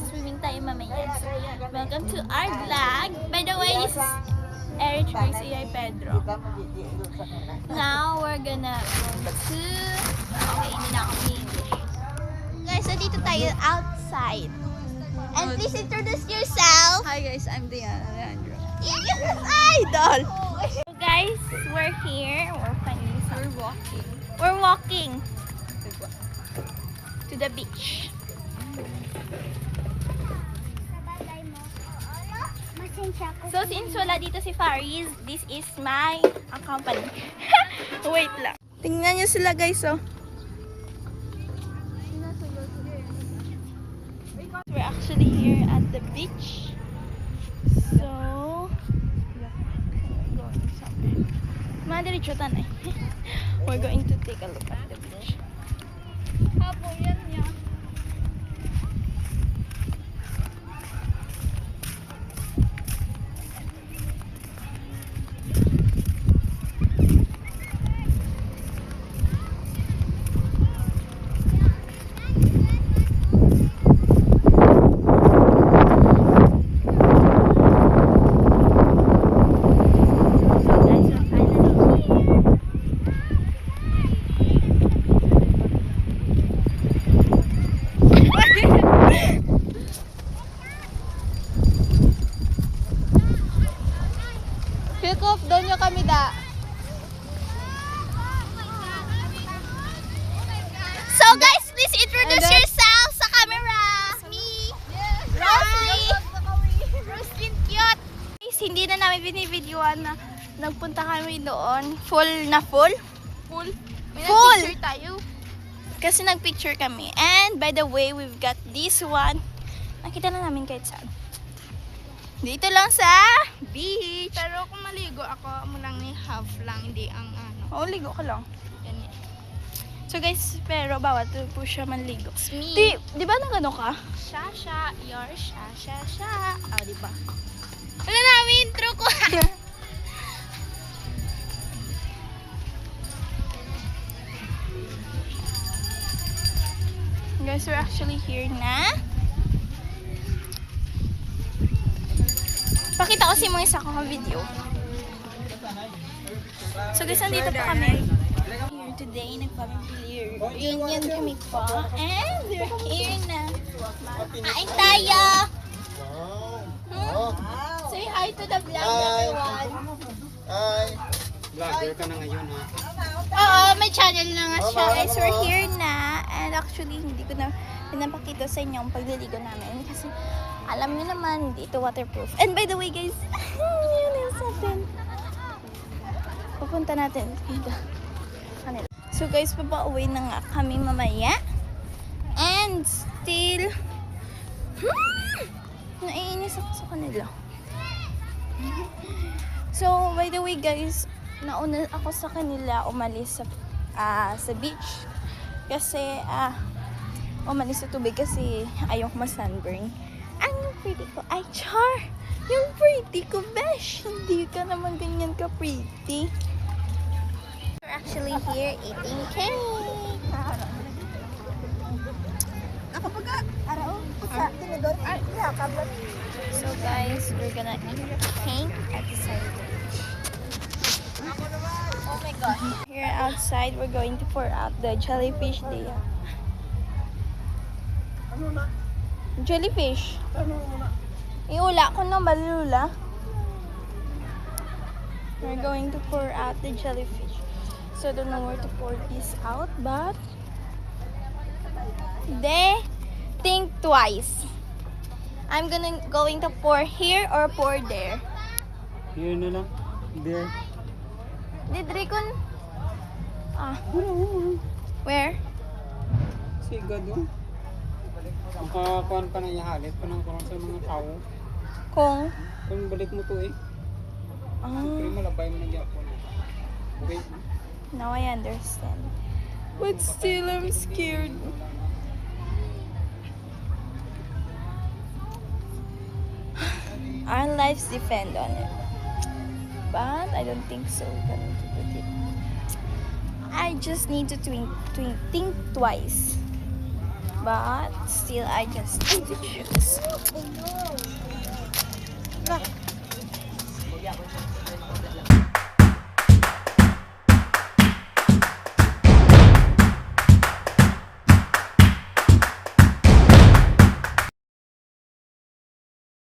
magsiswimming tayo mamaya. So, welcome to our vlog. By the way, this is Eric Garcia Pedro. Now, we're gonna go to... Okay, hindi na ako English. Guys, so dito tayo outside. And please introduce yourself. Hi guys, I'm Diana Leandro. Yes, idol! So guys, we're here. We're finding some... We're walking to the beach. So since wala dito si Faris, this is my company. Wait lang. Tingnan nyo sila guys, oh. We're actually here at the beach. So, we're going somewhere. Madiretso tanay. We're going to take a look at the beach. Pick up, doon nyo kami da. So guys, please introduce yourself sa camera. Me, Roslyn Cute. Guys, hindi na namin binibidyoan na nagpunta kami doon. Full na full? Full. Full! Picture tayo. Kasi nagpicture kami. And by the way, we've got this one. Nakita na namin kahit saan. Dito lang sa beach. Pero kung maligo ako, mo lang ni half lang, hindi ang ano. Oo, ligo ka lang. Ganyan. So guys, pero bawat po siya manligo. Me. Di ba nagano ka? Shasha, your shasha. Ah, di ba? Wala namin intro ko. Guys, we're actually here na. Pakita ko si mga isa ko video. So guys, nandito po kami. Here today, nagpapabili. Reunion kami po. And we're here na. Kain tayo! Say hi to the vlog, everyone. Hi! Vlogger ka na ngayon, ha? Oo, may channel na nga siya. Guys, we're here na. And actually, hindi ko na pinapakita sa inyo ang pagliligo namin. Kasi alam niyo naman, dito waterproof. And by the way, guys, yun yung natin. Pupunta natin dito. Kanila. So guys, papauwi na nga kami mamaya. And still, naiinis ako sa kanila. So, by the way guys, nauna ako sa kanila umalis sa beach. Kasi, umalis sa tubig kasi ayoko ma-sunburn. Ang pretty ko, ay char! Yung pretty ko, besh! Hindi ka naman ganyan ka pretty. We're actually here eating cake. So guys, we're gonna eat cake at the side of the beach. Oh my god. Here outside, we're going to pour out the jellyfish there. Jellyfish. Iula ko na balula. We're going to pour out the jellyfish. So I don't know where to pour this out, but they think twice. I'm going to pour here or pour there. Here na lang. There. Didri kun. Where? Sigad, oh. Makakuhan pa na ihalit pa ng kurang sa mga tao. Kung. Kung balik mo to eh. Pero malabay mo na gyapon. Okay. Now I understand. But still, I'm scared. Our lives depend on it. But I don't think so. I just need to think twice. but still I just need to choose. Look.